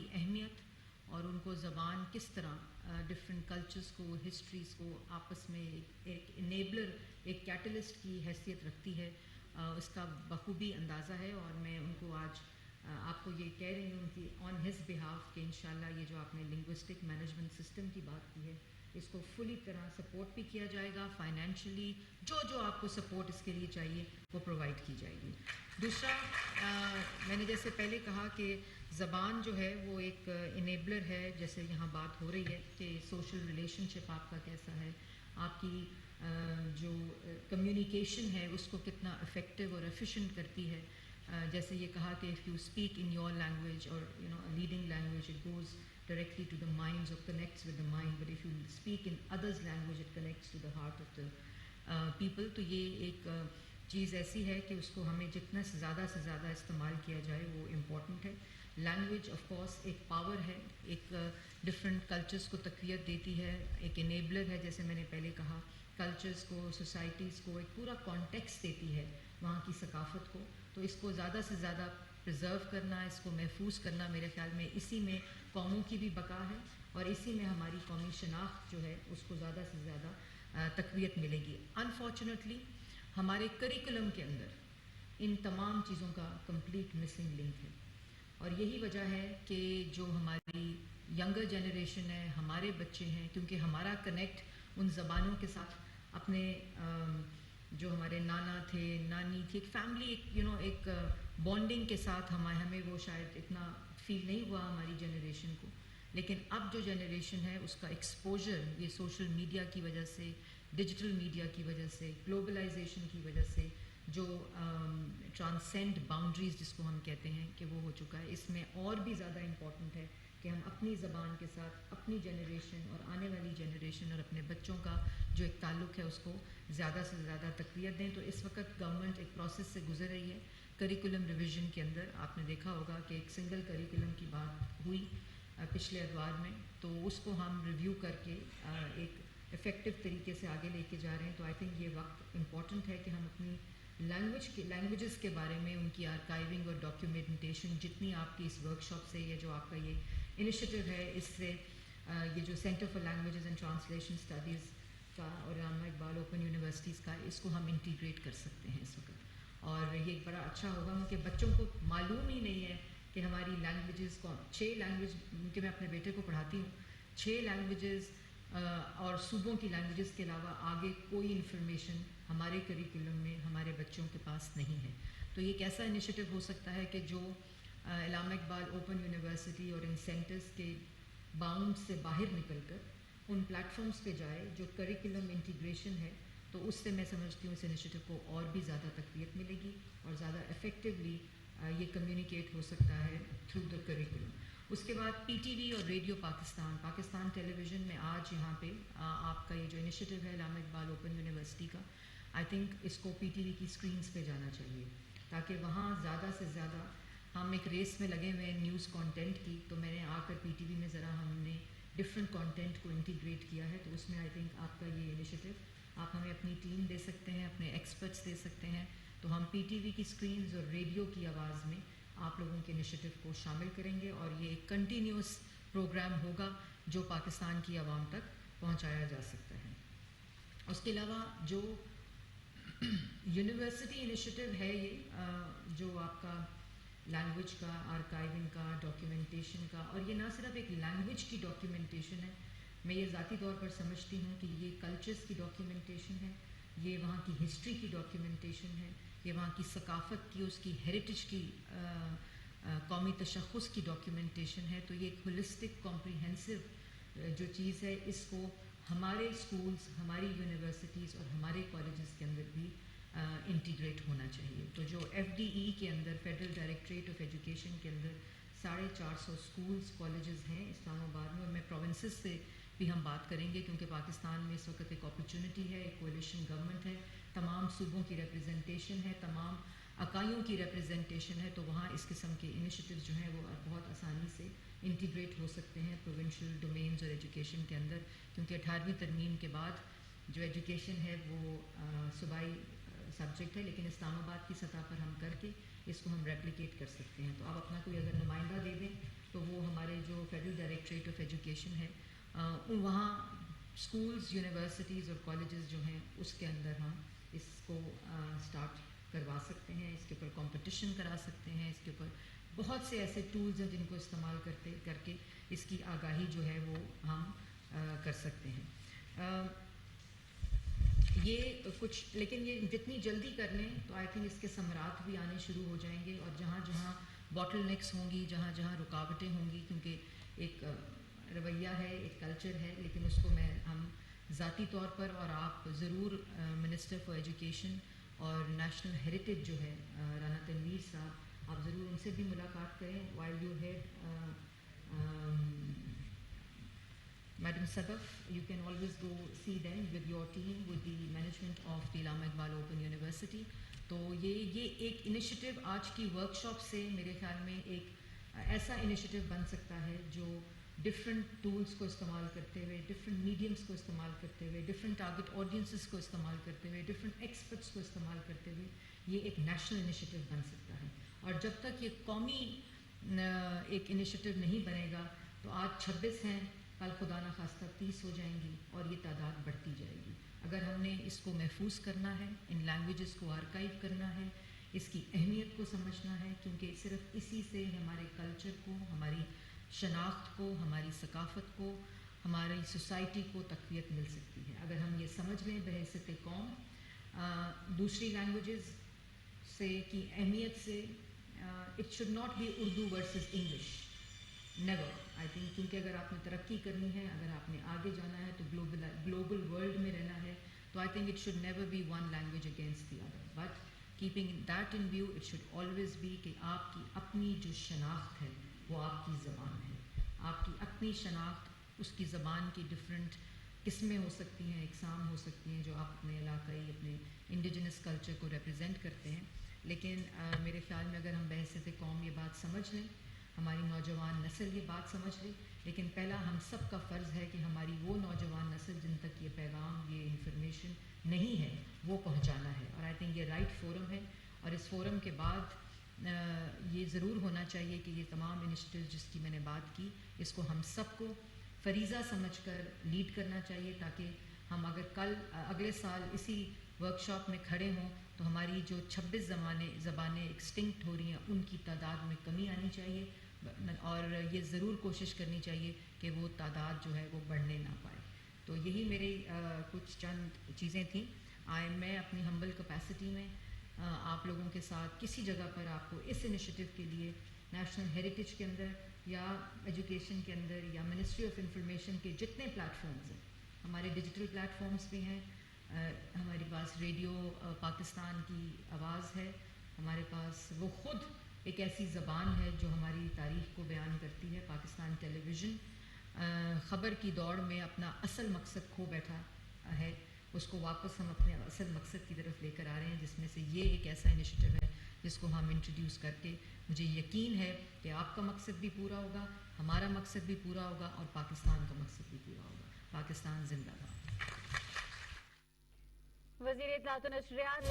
کی اہمیت اور ان کو زبان کس طرح ڈفرینٹ کلچرز کو، ہسٹریز کو آپس میں ایک انیبلر، ایک کیٹلسٹ کی حیثیت رکھتی ہے، اس کا بخوبی اندازہ ہے. اور میں ان کو آج آپ کو یہ کہہ رہی ہوں کہ آن ہز بہاف کہ انشاءاللہ یہ جو آپ نے لنگوسٹک مینجمنٹ سسٹم کی بات کی ہے اس کو فلی طرح سپورٹ بھی کیا جائے گا، فائنینشلی جو آپ کو سپورٹ اس کے لیے چاہیے وہ پرووائڈ کی جائے گی. دوسرا، میں نے جیسے پہلے کہا کہ زبان جو ہے وہ ایک انیبلر ہے، جیسے یہاں بات ہو رہی ہے کہ سوشل ریلیشن شپ آپ کا کیسا ہے، آپ کی جو کمیونیکیشن ہے اس کو کتنا افیکٹو اور ایفیشینٹ کرتی ہے. جیسے یہ کہا کہ if you speak in your language اور leading language it goes directly to the minds اور connects with the mind, but if you speak in others language it connects to the heart of the people. تو یہ ایک چیز ایسی ہے کہ اس کو ہمیں جتنا سے زیادہ استعمال کیا جائے وہ امپورٹنٹ ہے. لینگویج آف کورس ایک پاور ہے، ایک ڈفرینٹ کلچرز کو تقویت دیتی ہے، ایک انیبلر ہے جیسے میں نے پہلے کہا، کلچرز کو، سوسائٹیز کو ایک پورا کانٹیکس دیتی ہے وہاں کی ثقافت کو. تو اس کو زیادہ سے زیادہ پرزرو کرنا، اس کو محفوظ کرنا، میرے خیال میں اسی میں قوموں کی بھی بقا ہے اور اسی میں ہماری قومی شناخت جو ہے اس کو زیادہ سے زیادہ تقویت ملے گی. انفارچونیٹلی ہمارے کریکولم کے اندر ان تمام چیزوں کا کمپلیٹ مسنگ لنک ہے، اور یہی وجہ ہے کہ جو ہماری ینگر جنریشن ہے، ہمارے بچے ہیں، کیونکہ ہمارا کنیکٹ ان زبانوں کے ساتھ اپنے جو ہمارے نانا تھے، نانی تھی، ایک فیملی، ایک بانڈنگ کے ساتھ ہمیں وہ شاید اتنا فیل نہیں ہوا ہماری جنریشن کو. لیکن اب جو جنریشن ہے اس کا ایکسپوجر یہ سوشل میڈیا کی وجہ سے، ڈیجیٹل میڈیا کی وجہ سے، گلوبلائزیشن کی وجہ سے جو ٹرانسینڈ باؤنڈریز جس کو ہم کہتے ہیں کہ وہ ہو چکا ہے. اس میں اور بھی زیادہ امپورٹنٹ ہے کہ ہم اپنی زبان کے ساتھ اپنی جنریشن اور آنے والی جنریشن اور اپنے بچوں کا جو ایک تعلق ہے اس کو زیادہ سے زیادہ تقویت دیں. تو اس وقت گورنمنٹ ایک پروسیس سے گزر رہی ہے. کریکولم ریویژن کے اندر آپ نے دیکھا ہوگا کہ ایک سنگل کریکولم کی بات ہوئی پچھلے ادوار میں، تو اس کو ہم ریویو کر کے ایک افیکٹو طریقے سے آگے لے کے جا رہے ہیں. تو آئی تھنک یہ وقت امپورٹنٹ ہے کہ ہم اپنی لینگویجز کے بارے میں ان کی آرکائیونگ اور ڈاکیومنٹیشن جتنی آپ کی اس ورکشاپ سے، یہ جو آپ کا یہ انیشیٹو ہے اس سے یہ جو centre for languages and translation studies کا اور علامہ اقبال اوپن یونیورسٹیز کا، اس کو ہم انٹیگریٹ کر سکتے ہیں اس وقت. اور یہ بڑا اچھا ہوگا کہ بچوں کو معلوم ہی نہیں ہے کہ ہماری لینگویجز کو 6 لینگویج، کہ میں اپنے بیٹے کو پڑھاتی ہوں 6 لینگویجز اور صوبوں کی لینگویجز کے علاوہ آگے کوئی انفارمیشن ہمارے کریکولم میں ہمارے بچوں کے پاس نہیں ہے. تو یہ ایک ایسا انیشیٹو ہو سکتا ہے کہ جو علامہ اقبال اوپن یونیورسٹی اور ان سینٹرز کے باؤنڈ سے باہر نکل کر ان پلیٹ فارمز پہ جائے جو کریکولم انٹیگریشن ہے. تو اس سے میں سمجھتی ہوں اس انیشیٹو کو اور بھی زیادہ تقویت ملے گی اور زیادہ افیکٹولی یہ کمیونیکیٹ ہو سکتا ہے تھرو دا کریکولم. اس کے بعد پی ٹی وی اور ریڈیو پاکستان ٹیلی ویژن میں آج یہاں پہ آپ کا یہ جو انیشیٹو ہے علامہ اقبال اوپن یونیورسٹی کا، آئی تھنک اس کو پی ٹی وی کی اسکرینز پہ جانا چاہیے تاکہ وہاں زیادہ سے زیادہ ہم ایک ریس میں لگے ہوئے ہیں نیوز کانٹینٹ کی. تو میں نے آ کر پی ٹی وی میں ذرا ہم نے ڈفرینٹ کانٹینٹ کو انٹیگریٹ کیا ہے. تو اس میں آئی تھنک آپ کا یہ انیشیٹو آپ ہمیں اپنی ٹیم دے سکتے ہیں، اپنے ایکسپرٹس دے سکتے ہیں. تو ہم پی ٹی وی کی اسکرینز اور ریڈیو کی آواز میں آپ لوگوں کے انیشیٹو کو شامل کریں گے اور یہ ایک کنٹینیوس پروگرام ہوگا جو پاکستان کی عوام تک پہنچایا جا سکتا ہے. اس کے علاوہ جو یونیورسٹی انیشیٹو ہے یہ جو آپ کا لینگویج کا آرکائیونگ کا ڈاکیومنٹیشن کا، اور یہ نہ صرف ایک لینگویج کی ڈاکیومنٹیشن ہے، میں یہ ذاتی طور پر سمجھتی ہوں کہ یہ کلچرز کی ڈاکیومنٹیشن ہے، یہ وہاں کی ہسٹری کی ڈاکیومنٹیشن ہے، یہ وہاں کی ثقافت کی، اس کی ہیریٹیج کی قومی تشخص کی ڈاکیومنٹیشن ہے. تو یہ ایک ہولسٹک کمپریہنسو جو چیز ہے اس کو ہمارے اسکولز، ہماری یونیورسٹیز اور ہمارے کالجز کے اندر بھی انٹیگریٹ ہونا چاہیے. تو جو ایف ڈی ای کے اندر فیڈرل ڈائریکٹریٹ آف ایجوکیشن کے اندر 450 اسکولز کالجز ہیں اسلام آباد میں، اور میں پروونسز سے بھی ہم بات کریں گے کیونکہ پاکستان میں اس وقت ایک اپرچونٹی ہے، ایک کولیشن گورنمنٹ ہے، تمام صوبوں کی ریپرزنٹیشن ہے، تمام اکائیوں کی ریپرزنٹیشن ہے. تو وہاں اس قسم کے انیشیٹوز جو ہیں وہ بہت آسانی سے انٹیگریٹ ہو سکتے ہیں پروونشل ڈومینز اور ایجوکیشن کے اندر، کیونکہ 18ویں ترمیم کے بعد جو ایجوکیشن ہے وہ صوبائی سبجیکٹ ہے، لیکن اسلام آباد کی سطح پر ہم کر کے اس کو ہم ریپلیکیٹ کر سکتے ہیں. تو آپ اپنا کوئی اگر نمائندہ دے دیں تو وہ ہمارے جو فیڈرل ڈائریکٹریٹ آف ایجوکیشن ہے وہاں اسکولز یونیورسٹیز اور کالجز جو ہیں اس کے اندر ہم اس کو اسٹارٹ کروا سکتے ہیں. اس کے اوپر کمپٹیشن کرا سکتے ہیں. اس کے اوپر بہت سے ایسے ٹولز ہیں جن کو استعمال کر کے اس کی آگاہی جو ہے وہ ہم کر سکتے ہیں. یہ کچھ لیکن یہ جتنی جلدی کر لیں تو آئی تھنک اس کے ثمرات بھی آنے شروع ہو جائیں گے. اور جہاں جہاں باٹل نیکس ہوں گی, جہاں جہاں رکاوٹیں ہوں گی, کیونکہ ایک رویہ ہے, ایک کلچر ہے, لیکن اس کو ہم ذاتی طور پر اور آپ ضرور منسٹر فار ایجوکیشن اور نیشنل ہیریٹیج جو ہے رانا تنویر صاحب, آپ ضرور ان سے بھی ملاقات کریں. While you had Madam Sadaf, you can always go see them with your team, with the management of the Allama Iqbal Open University. تو یہ ایک انیشیٹو آج کی ورکشاپ سے میرے خیال میں ایک ایسا انیشیٹو بن سکتا ہے جو ڈفرینٹ ٹولس کو استعمال کرتے ہوئے, ڈفرینٹ میڈیمس کو استعمال کرتے ہوئے, ڈفرینٹ ٹارگٹ آڈینسز کو استعمال کرتے ہوئے, ڈفرینٹ ایکسپرٹس کو استعمال کرتے ہوئے یہ ایک نیشنل انیشیٹو بن سکتا ہے. اور جب تک یہ قومی ایک انیشیٹو نہیں بنے گا تو آج 26 ہیں, کل خدا نہ خواستہ 30 ہو جائیں گی اور یہ تعداد بڑھتی جائے گی. اگر ہم نے اس کو محفوظ کرنا ہے, ان لینگویجز کو آرکائیو کرنا ہے, اس کی اہمیت کو سمجھنا ہے, کیونکہ صرف اسی سے ہمارے کلچر کو, ہماری شناخت کو, ہماری ثقافت کو, ہماری سوسائٹی کو تقویت مل سکتی ہے. اگر ہم یہ سمجھ لیں بحیثیت قوم دوسری لینگویجز سے کی اہمیت سے, it should not be Urdu versus English, never. I think کیونکہ اگر آپ نے ترقی کرنی ہے, اگر آپ نے آگے جانا ہے تو گلوبل ورلڈ میں رہنا ہے, تو I think it should never be one language against the other, but keeping that in view it should always be کہ آپ کی اپنی جو شناخت ہے وہ آپ کی زبان ہے. آپ کی اپنی شناخت, اس کی زبان کی ڈفرینٹ قسمیں ہو سکتی ہیں, اقسام ہو سکتی ہیں جو آپ اپنے علاقائی, اپنے انڈیجنس کلچر کو ریپرزینٹ کرتے ہیں. لیکن میرے خیال میں اگر ہم بحیثیت قوم یہ بات سمجھ لیں, ہماری نوجوان نسل یہ بات سمجھ لے, لیکن پہلا ہم سب کا فرض ہے کہ ہماری وہ نوجوان نسل جن تک یہ پیغام, یہ انفارمیشن نہیں ہے, وہ پہنچانا ہے. اور آئی تھنک یہ رائٹ فورم ہے. اور اس فورم کے بعد یہ ضرور ہونا چاہیے کہ یہ تمام انیشیٹیو جس کی میں نے بات کی, اس کو ہم سب کو فریضہ سمجھ کر لیڈ کرنا چاہیے, تاکہ ہم اگر اگلے سال اسی ورکشاپ میں کھڑے ہوں تو ہماری جو 26 زبانیں ایکسٹنکٹ ہو رہی ہیں ان کی تعداد میں کمی آنی چاہیے, اور یہ ضرور کوشش کرنی چاہیے کہ وہ تعداد جو ہے وہ بڑھنے نہ پائے. تو یہی میری کچھ چند چیزیں تھیں. میں اپنی ہمبل کیپیسٹی میں آپ لوگوں کے ساتھ کسی جگہ پر آپ کو اس انیشیٹو کے لیے نیشنل ہیریٹیج کے اندر یا ایجوکیشن کے اندر یا منسٹری آف انفارمیشن کے جتنے پلیٹ فارمز ہیں, ہمارے ڈیجیٹل پلیٹ فارمز بھی ہیں, ہمارے پاس ریڈیو پاکستان کی آواز ہے, ہمارے پاس وہ خود ایک ایسی زبان ہے جو ہماری تاریخ کو بیان کرتی ہے. پاکستان ٹیلی ویژن خبر کی دوڑ میں اپنا اصل مقصد کھو بیٹھا ہے, اس کو واپس ہم اپنے اصل مقصد کی طرف لے کر آ رہے ہیں, جس میں سے یہ ایک ایسا انیشیٹو ہے جس کو ہم انٹروڈیوس کر کے مجھے یقین ہے کہ آپ کا مقصد بھی پورا ہوگا, ہمارا مقصد بھی پورا ہوگا, اور پاکستان کا مقصد بھی پورا ہوگا. پاکستان زندہ باد. وزیر اطلاعات و نشریات